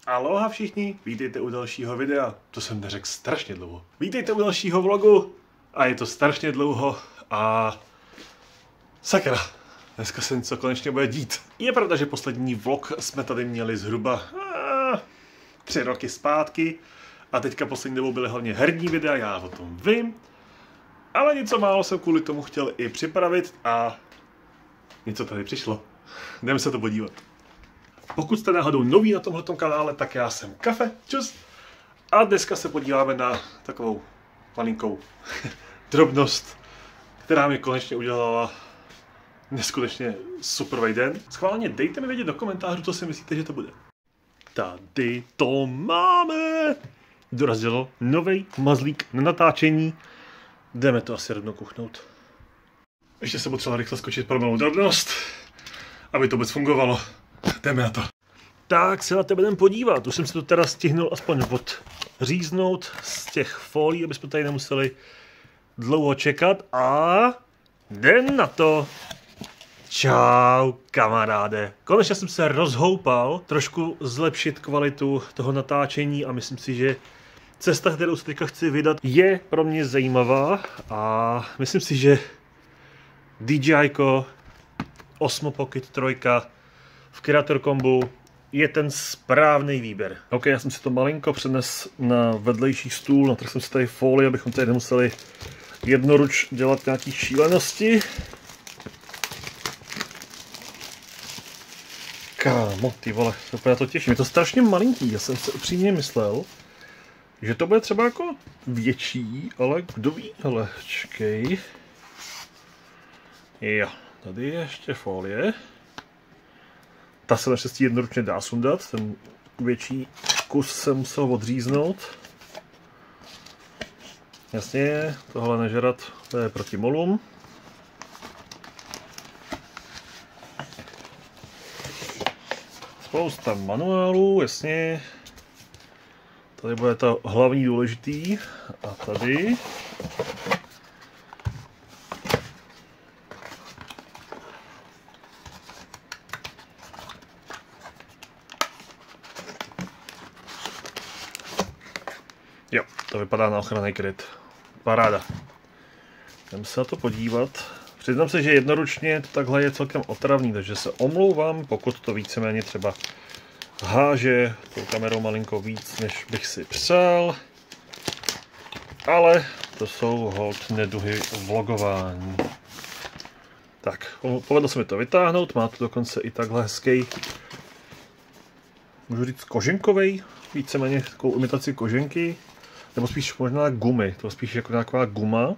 Aloha všichni, vítejte u dalšího videa, to jsem neřekl strašně dlouho. Vítejte u dalšího vlogu a je to strašně dlouho a sakra, dneska se něco konečně bude dít. Je pravda, že poslední vlog jsme tady měli zhruba 3 roky zpátky a teďka poslední dobou byly hlavně herní videa, já o tom vím, ale něco málo jsem kvůli tomu chtěl i připravit a něco tady přišlo. Jdeme se to podívat. Pokud jste náhodou noví na tomhletom kanále, tak já jsem Kafe, čus. A dneska se podíváme na takovou malinkou drobnost, která mi konečně udělala neskutečně superový den. Schválně dejte mi vědět do komentářů, co si myslíte, že to bude. Tady to máme! Dorazilo nový mazlík na natáčení. Jdeme to asi rovnou kuchnout. Ještě se potřeba rychle skočit pro malou drobnost, aby to vůbec fungovalo. Jdeme na to. Tak se na tebe jdem podívat. Už jsem se to teda stihnul aspoň odříznout z těch folií, aby jsme tady nemuseli dlouho čekat. A jdem na to. Čau, kamaráde. Konečně jsem se rozhoupal trošku zlepšit kvalitu toho natáčení a myslím si, že cesta, kterou se teďka chci vydat, je pro mě zajímavá a myslím si, že DJI-ko Osmo Pocket 3 v Creator Combu je ten správný výběr. Ok, já jsem si to malinko přenes na vedlejší stůl, natrhl jsem si tady folii, abychom tady nemuseli jednoruč dělat nějaký šílenosti. Kámo, ty vole, se úplně na to těším. Je to strašně malinký, já jsem si upřímně myslel, že to bude třeba jako větší, ale kdo ví, hele, čekej. Jo, tady je ještě folie. Ta se naštěstí jednoručně dá sundat, ten větší kus jsem musel odříznout. Jasně, tohle nežerat, to je proti molům. Spousta manuálů, jasně. Tady bude to hlavní důležitý. A tady. Jo, to vypadá na ochranný kryt. Paráda. Jdeme se na to podívat. Přiznám se, že jednoručně to takhle je celkem otravný, takže se omlouvám, pokud to víceméně třeba háže tou kamerou malinko víc, než bych si přál. Ale to jsou holt neduhy vlogování. Tak, povedlo se mi to vytáhnout, má to dokonce i takhle hezký, můžu říct koženkovej, víceméně takovou imitaci koženky, nebo spíš možná gumy, to spíš jako nějaká guma.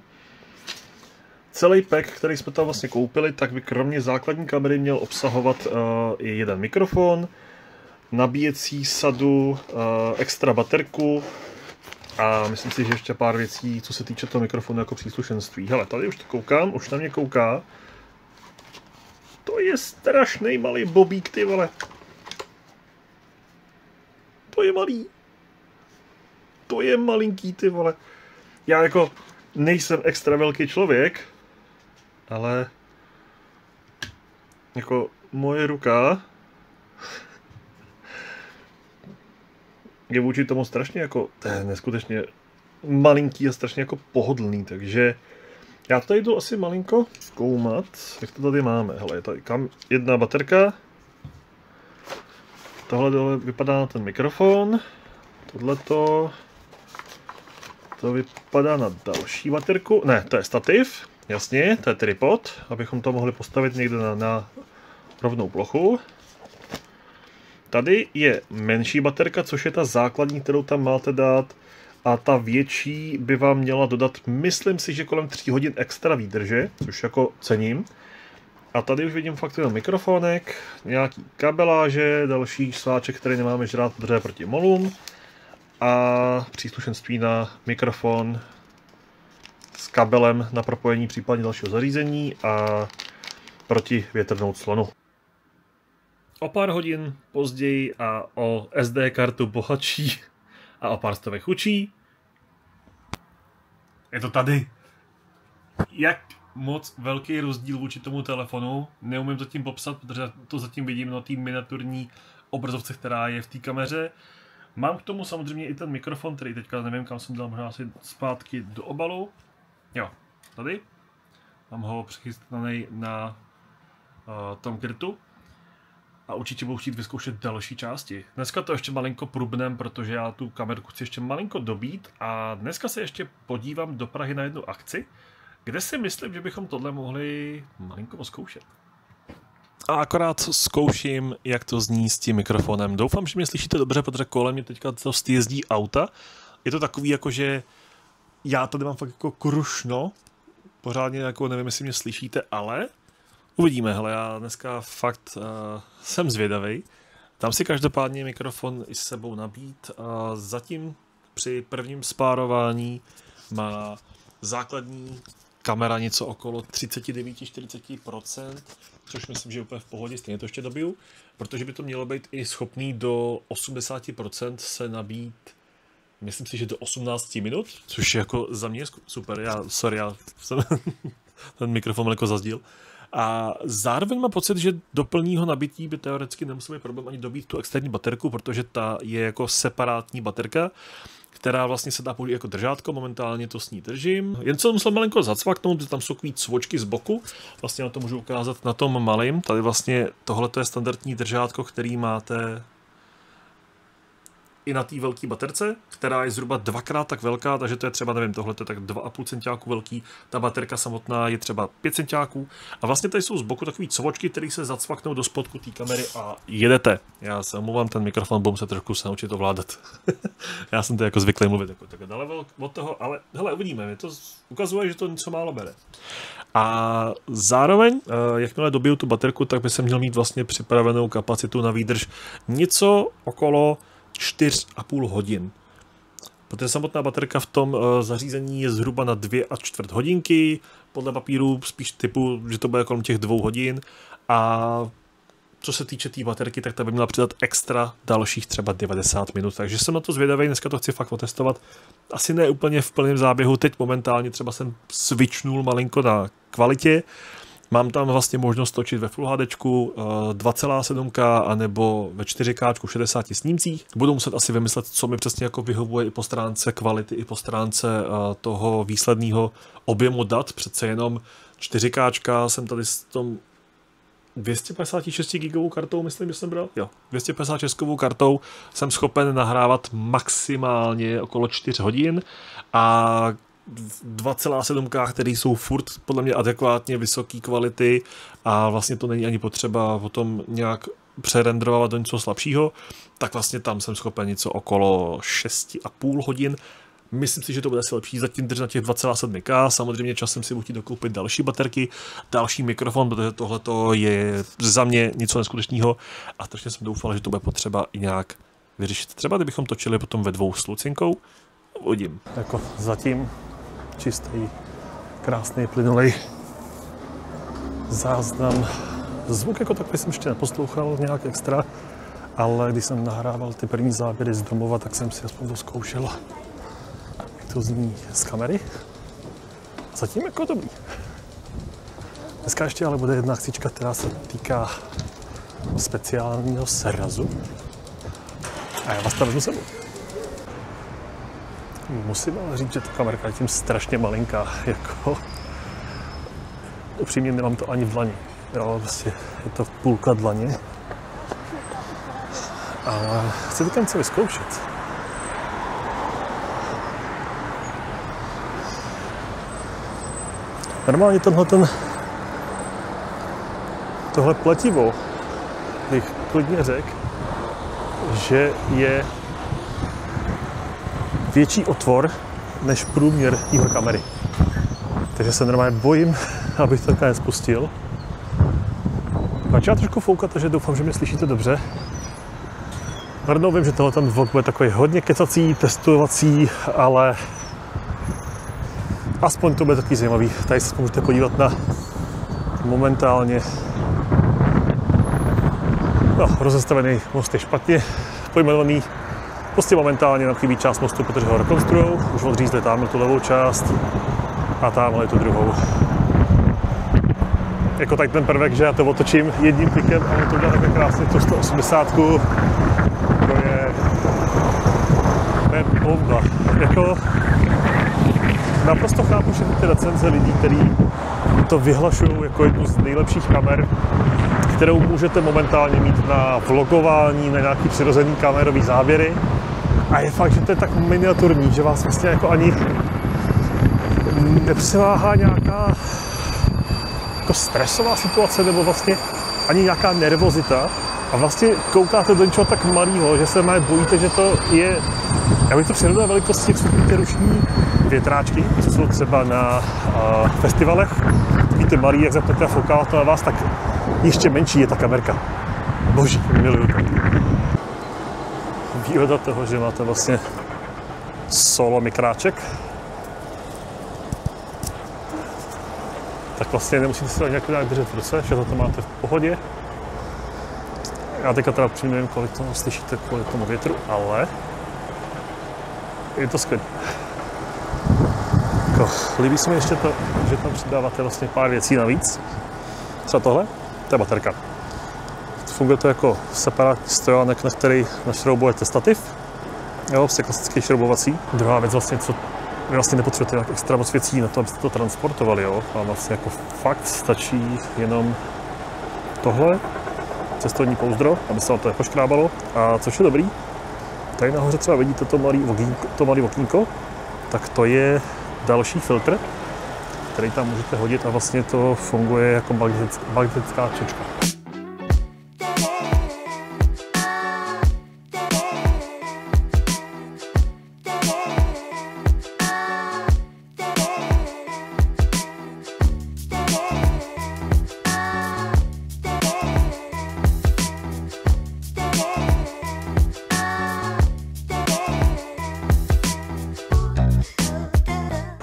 Celý pack, který jsme tam vlastně koupili, tak by kromě základní kamery měl obsahovat i jeden mikrofon, nabíjecí sadu, extra baterku a myslím si, že ještě pár věcí, co se týče toho mikrofonu jako příslušenství. Hele, tady už to koukám, už na mě kouká. To je strašný malý bobík, ty vole. To je malý. To je malinký, ty vole. Já jako nejsem extra velký člověk, ale jako moje ruka je vůči tomu strašně jako, to je neskutečně malinký a strašně jako pohodlný, takže já tady jdu asi malinko zkoumat, jak to tady máme. Hele, je tady jedna baterka, tohle dole vypadá na ten mikrofon, tohleto to vypadá na další baterku, ne, to je stativ. Jasně, to je tripod, abychom to mohli postavit někde na rovnou plochu. Tady je menší baterka, což je ta základní, kterou tam máte dát. A ta větší by vám měla dodat, myslím si, že kolem 3 hodin extra výdrže, což jako cením. A tady už vidím fakt jenom mikrofonek, nějaký kabeláže, další sváček, který nemáme žrát, protože je proti molům. A příslušenství na mikrofon s kabelem na propojení případně dalšího zařízení a protivětrnou clonu. O pár hodin později a o SD kartu bohatší a o pár stovek chudší. Je to tady. Jak moc velký rozdíl vůči tomu telefonu, neumím zatím popsat, protože to zatím vidím na té miniaturní obrazovce, která je v té kameře. Mám k tomu samozřejmě i ten mikrofon, který teďka nevím, kam jsem dal, možná asi zpátky do obalu. Jo, tady. Mám ho přichystaný na tom krytu. A určitě budu chtít vyzkoušet další části. Dneska to ještě malinko prubnem, protože já tu kamerku chci ještě malinko dobít. A dneska se ještě podívám do Prahy na jednu akci, kde si myslím, že bychom tohle mohli malinko zkoušet. A akorát zkouším, jak to zní s tím mikrofonem. Doufám, že mě slyšíte dobře, protože kolem mě teďka dost jezdí auta. Je to takový, jako že já tady mám fakt jako krušno. Pořádně jako nevím, jestli mě slyšíte, ale uvidíme. Hele, já dneska fakt jsem zvědavej. Dám si každopádně mikrofon i s sebou nabít. Zatím při prvním spárování má základní kamera něco okolo 39-40%, což myslím, že je úplně v pohodě, stejně to ještě dobiju, protože by to mělo být i schopný do 80% se nabít, myslím si, že do 18 minut, což je jako za mě super, já jsem ten mikrofon jako zazdíl. A zároveň mám pocit, že do plného nabití by teoreticky nemusel být problém ani dobít tu externí baterku, protože ta je jako separátní baterka, která vlastně se dá použít jako držátko, momentálně to s ní držím. Jen co musel malinko zacvaknout, že tam jsou takový cvočky z boku, vlastně na to můžu ukázat na tom malým. Tady vlastně tohle je standardní držátko, který máte i na té velké baterce, která je zhruba dvakrát tak velká, takže to je třeba, nevím, tohle je tak 2,5 centiáku velký, ta baterka samotná je třeba 5 centiáků a vlastně tady jsou z boku takový covočky, které se zacvaknou do spodku té kamery a jedete. Já se omlouvám, ten mikrofon budu se trošku se naučit ovládat. Já jsem to jako zvyklý mluvit jako tak daleko od toho, ale hele, uvidíme, to ukazuje, že to něco málo bere. A zároveň, jakmile dobiju tu baterku, tak by se měl mít vlastně připravenou kapacitu na výdrž něco okolo 4,5 hodin. Protože samotná baterka v tom zařízení je zhruba na 2,25 hodinky, podle papíru spíš typu, že to bude kolem těch 2 hodin a co se týče té baterky, tak ta by měla přidat extra dalších třeba 90 minut, takže jsem na to zvědavý, dneska to chci fakt otestovat. Asi ne úplně v plném záběhu, teď momentálně třeba jsem switchnul malinko na kvalitě. Mám tam vlastně možnost točit ve Full HD, 2,7K anebo ve 4K 60 snímcích. Budu muset asi vymyslet, co mi přesně jako vyhovuje i po stránce kvality, i po stránce toho výsledného objemu dat. Přece jenom 4K jsem tady s tom 256 GB kartou, myslím, že jsem bral. Jo, 256 GB kartou jsem schopen nahrávat maximálně okolo 4 hodin a 2,7K, které jsou furt podle mě adekvátně vysoké kvality a vlastně to není ani potřeba potom nějak přerendrovat do něco slabšího, tak vlastně tam jsem schopen něco okolo 6,5 hodin. Myslím si, že to bude asi lepší zatím držet na těch 2,7K. Samozřejmě časem si budu chtít dokoupit další baterky, další mikrofon, protože tohle je za mě něco neskutečného a strašně jsem doufal, že to bude potřeba i nějak vyřešit. Třeba kdybychom točili potom ve 2 s Lucinkou, uvidím. Jako zatím čistý, krásný, plynulej záznam. Zvuk jako takový jsem ještě neposlouchal nějak extra, ale když jsem nahrával ty první záběry z domova, tak jsem si aspoň to zkoušel, jak to zní z kamery. Zatím jako dobrý. Dneska ještě ale bude jedna akcička, která se týká speciálního srazu. A já vás tam vezmu sebou. Musím ale říct, že ta kamerka je tím strašně malinká, jako upřímně nemám to ani v dlani, jo, vlastně je to půlka dlaně a chci to něco vyzkoušet. Normálně tohle pletivo bych klidně řekl, že je větší otvor než průměr téhle kamery. Takže se normálně bojím, abych to takhle nespustil. Začíná trošku foukat, takže doufám, že mě slyšíte dobře. Najednou vím, že tohle ten vlog bude takový hodně kecací, testovací, ale aspoň to bude takový zajímavý. Tady se můžete podívat na momentálně rozestavený most je špatně pojmenovaný. Prostě momentálně nám chybí část mostu, protože ho rekonstruujou. Už odřízli tamhle tu levou část a tamhle tu druhou. jako tady ten prvek, že já to otočím jedním klikem a on to udělá takhle krásně tu 180. To je bomba. Jako naprosto chápu všechny ty recenze lidí, kteří to vyhlašují jako jednu z nejlepších kamer, kterou můžete momentálně mít na vlogování, na nějaký přirozený kamerový záběry. A je fakt, že to je tak miniaturní, že vás vlastně jako ani nepřeváhá nějaká jako stresová situace, nebo vlastně ani nějaká nervozita. A vlastně koukáte do něčeho tak malého, že se bojíte, že to je, já bych to přirovnal velikosti, jak jsou ty ruční větráčky, co jsou třeba na festivalech. Víte, malý, jak zapnete a fouká to na vás, tak ještě menší je ta kamerka. Boží, miluju to. Výhoda toho, že máte vlastně solo mikráček, tak vlastně nemusíte se to nějak držet v ruce, že to máte v pohodě. Já teďka teda přímě nevím, kolik toho slyšíte kvůli tomu větru, ale je to skvělé. Líbí se mi ještě to, že tam přidáváte vlastně pár věcí navíc. Třeba tohle, to je baterka. Funguje to jako separátní stojánek, na který našroubujete stativ. Jo, vlastně klasický šroubovací. Druhá věc vlastně, co vy vlastně nepotřebujete nějak extra moc věcí na to, abyste to transportovali, jo. A vlastně jako fakt stačí jenom tohle, cestovní pouzdro, aby se vám to nepoškrábalo. A což je dobrý, tady nahoře třeba vidíte to malé okýnko, tak to je další filtr, který tam můžete hodit a vlastně to funguje jako magnetická čočka.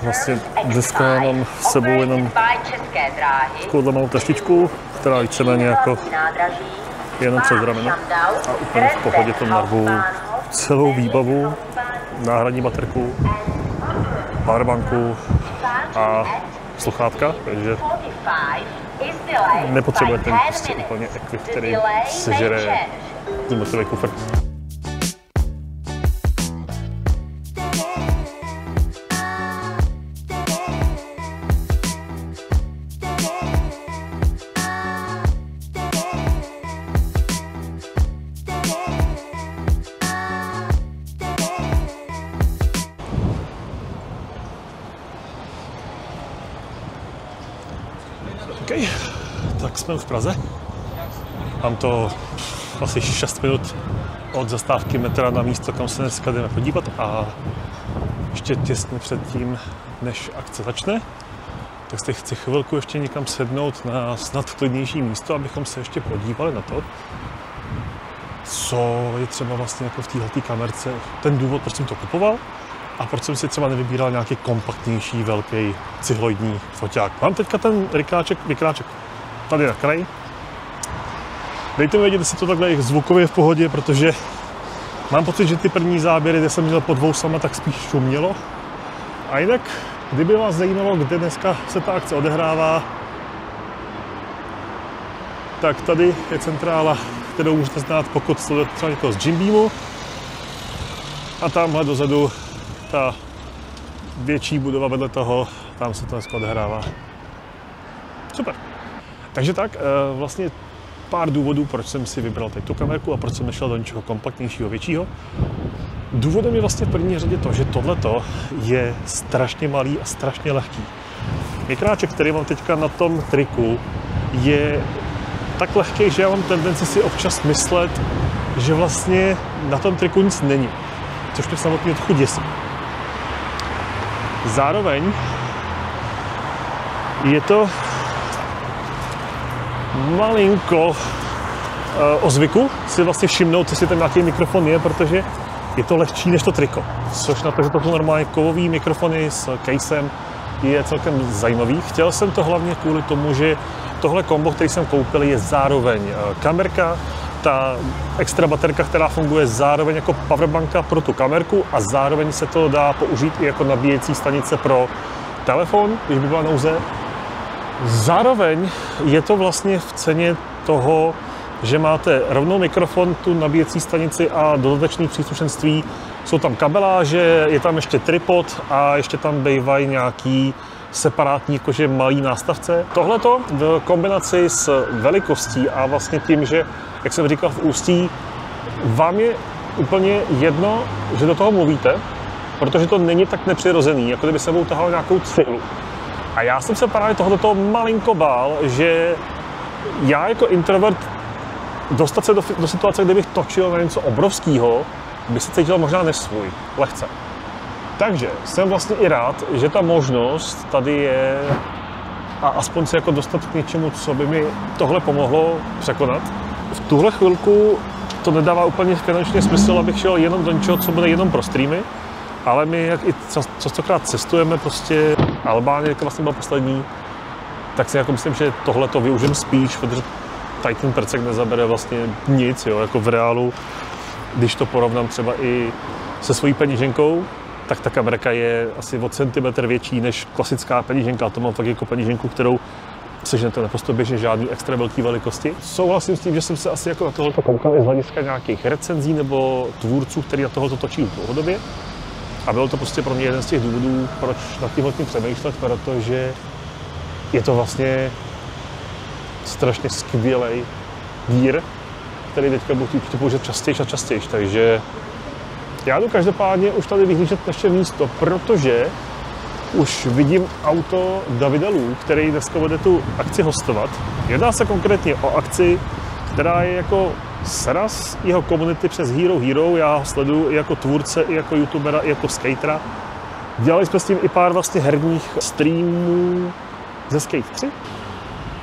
Vlastně dneska já mám s sebou jenom takovouhle malou taštičku, která víceméně jako jenom přes rameno a úplně v pohodě to narvu celou výbavu, náhradní baterku, powerbanku a sluchátka, takže nepotřebujete mít prostě úplně ekvip, který sežere zimotový kufr. Okay. Tak jsme už v Praze. Mám to asi 6 minut od zastávky metra na místo, kam se dneska jdeme podívat a ještě těsně před tím, než akce začne, tak si chci chvilku ještě někam sednout na snad klidnější místo, abychom se ještě podívali na to, co je třeba vlastně jako v této kamerce, ten důvod, proč jsem to kupoval a proč jsem si třeba nevybíral nějaký kompaktnější, velký cihloidní foťák. Mám teďka ten vykráček tady na kraji. Dejte mi vědět, jestli to takhle je zvukově v pohodě, protože mám pocit, že ty první záběry, kde jsem měl pod vousama, tak spíš šumělo. A jinak, kdyby vás zajímalo, kde dneska se ta akce odehrává, tak tady je centrála, kterou můžete znát, pokud sledujete třeba někoho z Jim Beamu. A tamhle dozadu ta větší budova vedle toho, tam se to dneska odehrává. Super. Takže tak, vlastně pár důvodů, proč jsem si vybral tady tu kamerku a proč jsem nešel do něčeho kompaktnějšího, většího. Důvodem je vlastně v první řadě to, že tohleto je strašně malý a strašně lehký. Mikráček, který mám teďka na tom triku, je tak lehký, že já mám tendenci si občas myslet, že vlastně na tom triku nic není. Což mě samotně trochu děsí. Zároveň je to malinko o zvyku si vlastně všimnout, jestli ten nějaký mikrofon je, protože je to lehčí než to triko. Což na to, že to jsou normálně kovový mikrofony s casem, je celkem zajímavý. Chtěl jsem to hlavně kvůli tomu, že tohle kombo, který jsem koupil, je zároveň kamerka, ta extra baterka, která funguje zároveň jako powerbanka pro tu kamerku a zároveň se to dá použít i jako nabíjecí stanice pro telefon, když by byla nouze. Zároveň je to vlastně v ceně toho, že máte rovnou mikrofon, tu nabíjecí stanici a dodatečné příslušenství. Jsou tam kabeláže, je tam ještě tripod a ještě tam bývají nějaký separátní, jakože malý nástavce. Tohleto v kombinaci s velikostí a vlastně tím, že, jak jsem říkal v ústí, vám je úplně jedno, že do toho mluvíte, protože to není tak nepřirozený, jako kdyby sebou tahal nějakou cihlu. A já jsem se právě tohoto malinko bál, že já jako introvert dostat se do situace, kde bych točil na něco obrovského, bych se cítil možná nesvůj, lehce. Takže jsem vlastně i rád, že ta možnost tady je a aspoň se jako dostat k něčemu, co by mi tohle pomohlo překonat. V tuhle chvilku to nedává úplně finančně smysl, abych šel jenom do něčeho, co bude jenom pro streamy, ale my, jak i častokrát cestujeme, prostě Albánie, jak vlastně byla poslední, tak si jako myslím, že tohle to využijem spíš, protože tady ten percek nezabere vlastně nic, jo, jako v reálu, když to porovnám třeba i se svojí peněženkou, tak ta kamerka je asi o centimetr větší než klasická peněženka. To mám fakt jako peněženku, kterou sežnete naprosto běžně žádný extra velký velikosti. Souhlasím s tím, že jsem se asi jako na tohoto koukal i z hlediska nějakých recenzí nebo tvůrců, kteří na tohoto točí dlouhodobě. A bylo to prostě pro mě jeden z těch důvodů, proč nad tímhle tím přemýšlet, protože je to vlastně strašně skvělý gear, který teďka budu chtít použít častěji a častěji. Takže já jdu každopádně už tady vyhlížet naše místo, protože už vidím auto Davida Lu, který dneska bude tu akci hostovat. Jedná se konkrétně o akci, která je jako sraz jeho komunity přes Hero Hero. Já ho sleduju i jako tvůrce, i jako youtubera, i jako skatera. Dělali jsme s tím i pár vlastně herních streamů ze Skate 3.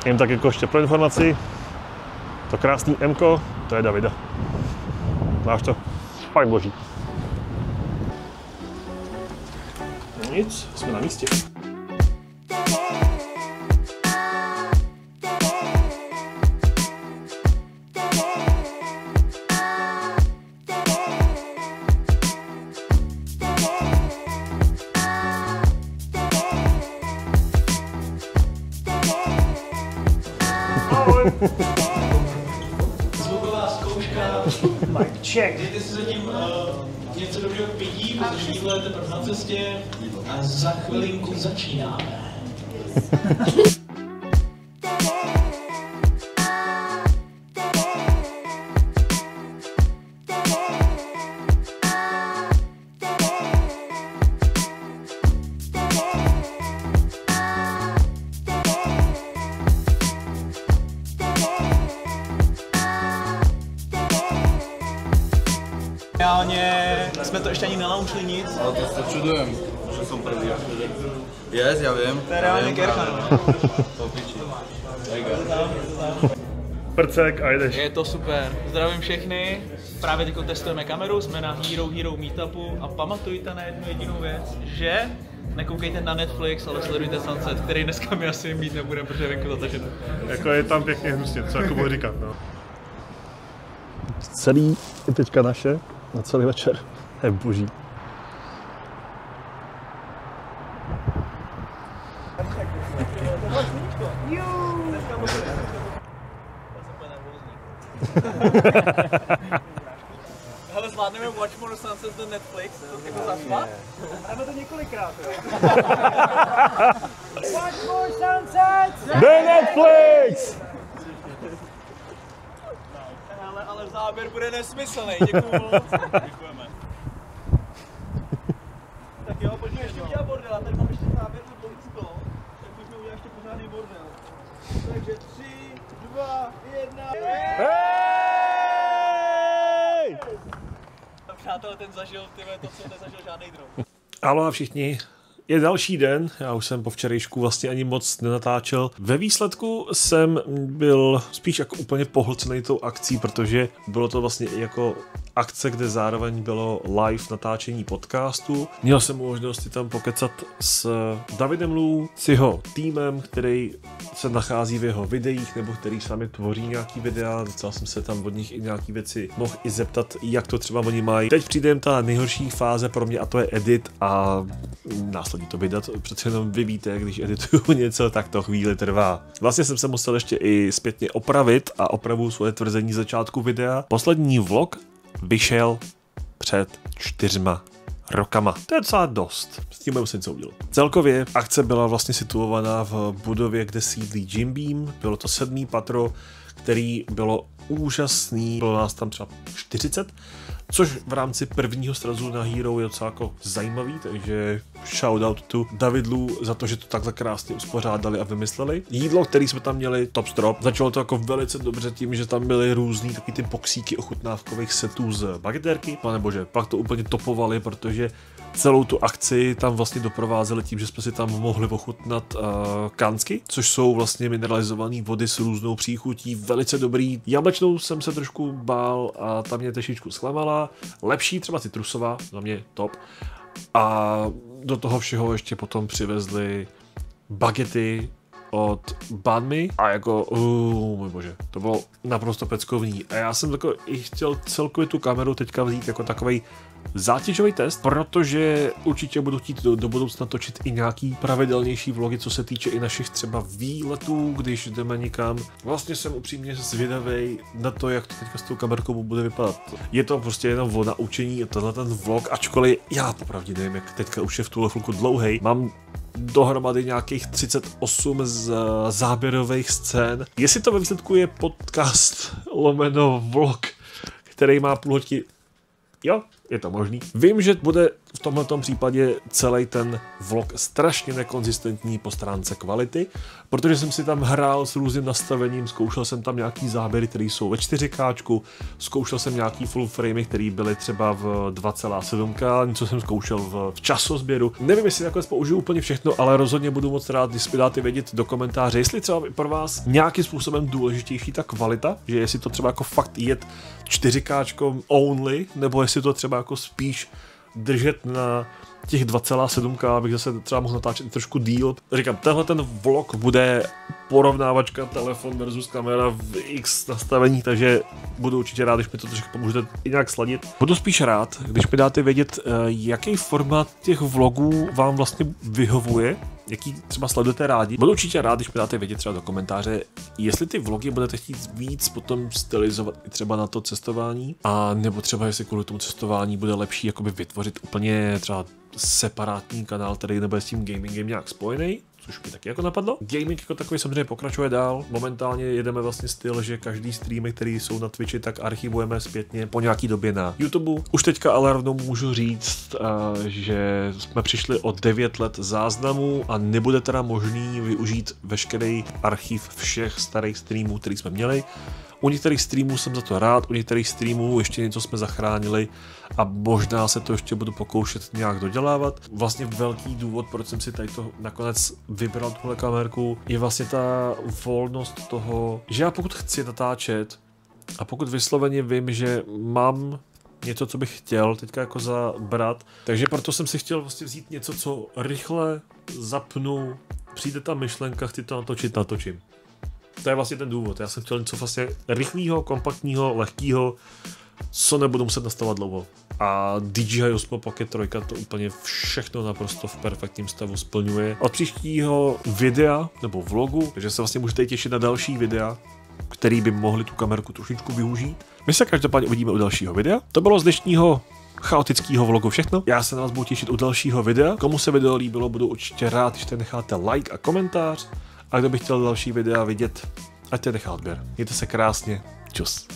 Jen tak jako ještě pro informaci, to krásný M-ko, to je Davida. Máš to? Fakt boží. No nic, jsme na místě. Zvuková zkouška. Check. Dejte si zatím něco dobrého k pití, protože jídlo je teprve na cestě a za chvilinku začínáme. Reálně jsme to ještě ani nelaunchli nic. Ale to se čudujem, že jsem první. Yes, já vím. To je reálně kercha. To piči. Prcek a jdeš. Je to super. Zdravím všechny. Právě teď testujeme kameru, jsme na Hero Hero meetupu a pamatujte na jednu jedinou věc, že nekoukejte na Netflix, ale sledujte Sunset, který dneska mi asi mít nebude, protože venku zataženo. Jako je tam pěkně hnusně, co jako budu říkat, no. Celý je teďka naše, na celý večer. Je boží. Hele, zvládneme Watch More Sunsets do Netflix, to jako zašla? Jdeme to několikrát, jo. Watch More Sunsets! Do Netflix! Ale záběr bude nesmyslný, děkuju moc. Děkujeme. Tak jo, pojďme ještě udělat bordel, a tady mám ještě záběr na blízko, tak pojďme udělat ještě pořádný bordel. Takže 3, 2, 1. Hey! Přátelé, ten zažil, to, co nezažil žádnej dron. Ahoj všichni. Je další den, já už jsem po včerejšku vlastně ani moc nenatáčel. Ve výsledku jsem byl spíš jako úplně pohlcený tou akcí, protože bylo to vlastně jako akce, kde zároveň bylo live natáčení podcastu. Měl jsem možnost tam pokecat s Davidem Lu, s jeho týmem, který se nachází v jeho videích, nebo který sami tvoří nějaký videa. Docela jsem se tam od nich i nějaký věci mohl i zeptat, jak to třeba oni mají. Teď přijde ta nejhorší fáze pro mě a to je edit a následně to vydat, přece jenom vy víte, když edituju něco, tak to chvíli trvá. Vlastně jsem se musel ještě i zpětně opravit a opravuju svoje tvrzení začátku videa. Poslední vlog vyšel před 4 rokama. To je docela dost. S tím musím něco udělat. Celkově akce byla vlastně situovaná v budově, kde sídlí Jim Beam. Bylo to 7. patro, který bylo úžasný. Bylo nás tam třeba 40, což v rámci prvního srazu na Hero je docela jako zajímavý, takže shoutout to Davidlu za to, že to takhle krásně uspořádali a vymysleli. Jídlo, který jsme tam měli, top strop. Začalo to jako velice dobře tím, že tam byly různý taky ty boxíky ochutnávkových setů z bagetérky. Pane bože, pak to úplně topovali, protože celou tu akci tam vlastně doprovázeli tím, že jsme si tam mohli ochutnat kánsky, což jsou vlastně mineralizované vody s různou příchutí, velice dobrý. Jablečnou jsem se trošku bál a ta mě trošičku zklamala. Lepší třeba citrusová, za mě top. A do toho všeho ještě potom přivezli bagety od Banmi a jako, můj bože, to bylo naprosto peckovní. A já jsem jako i chtěl celkově tu kameru teďka vzít jako takovej zátěžový test, protože určitě budu chtít do budoucna točit i nějaký pravidelnější vlogy, co se týče i našich třeba výletů, když jdeme někam. Vlastně jsem upřímně zvědavej na to, jak to teďka s tou kamerkou bude vypadat. Je to prostě jenom o naučení, tenhle ten vlog, ačkoliv já popravdě nevím, jak teďka už je v tuhle chvilku dlouhej. Mám dohromady nějakých 38 z záběrových scén. Jestli to ve výsledku je podcast lomeno vlog, který má půl hodiny, jo, je to možný. Vím, že bude v tomto případě celý ten vlog strašně nekonzistentní po stránce kvality, protože jsem si tam hrál s různým nastavením, zkoušel jsem tam nějaký záběry, které jsou ve 4K, zkoušel jsem nějaký full framey, které byly třeba v 2,7K, něco jsem zkoušel v časozběru. Nevím, jestli nakonec použiju úplně všechno, ale rozhodně budu moc rád, když mi dáte vědět do komentáře, jestli třeba pro vás nějakým způsobem důležitější ta kvalita, že jestli to třeba jako fakt jet 4K only, nebo jestli to třeba jako spíš držet na těch 2,7K, abych zase třeba mohl natáčet trošku díl. Říkám, tenhle ten vlog bude porovnávačka telefon versus kamera v X nastavení, takže budu určitě rád, když mi to trošku pomůžete i nějak sladit. Budu spíš rád, když mi dáte vědět, jaký formát těch vlogů vám vlastně vyhovuje, jaký třeba sledujete rádi. Budu určitě rád, když mi dáte vědět třeba do komentáře, jestli ty vlogy budete chtít víc potom stylizovat i třeba na to cestování, a nebo třeba jestli kvůli tomu cestování bude lepší jakoby vytvořit úplně třeba separátní kanál, který nebude s tím gamingem nějak spojený, což mi taky jako napadlo. Gaming jako takový samozřejmě pokračuje dál. Momentálně jedeme vlastně styl, že každý streamy, který jsou na Twitchi, tak archivujeme zpětně po nějaký době na YouTube. Už teďka ale rovnou můžu říct, že jsme přišli o 9 let záznamů a nebude teda možný využít veškerý archiv všech starých streamů, který jsme měli. U některých streamů jsem za to rád, u některých streamů ještě něco jsme zachránili a možná se to ještě budu pokoušet nějak dodělávat. Vlastně velký důvod, proč jsem si tady to nakonec vybral tuhle kamerku, je vlastně ta volnost toho, že já pokud chci natáčet a pokud vysloveně vím, že mám něco, co bych chtěl teďka jako zabrat, takže proto jsem si chtěl vlastně vzít něco, co rychle zapnu, přijde ta myšlenka, chci to natočit, natočím. To je vlastně ten důvod. Já jsem chtěl něco vlastně rychlého, kompaktního, lehkého, co nebudu muset nastavovat dlouho. A DJI Osmo Pocket 3 to úplně všechno naprosto v perfektním stavu splňuje. Od příštího videa nebo vlogu, takže se vlastně můžete těšit na další videa, který by mohli tu kamerku trošičku využít. My se každopádně uvidíme u dalšího videa. To bylo z dnešního chaotického vlogu všechno. Já se na vás budu těšit u dalšího videa. Komu se video líbilo, budu určitě rád, když necháte like a komentář. A kdo by chtěl další videa vidět, ať to nechá odběr. Mějte se krásně. Čus.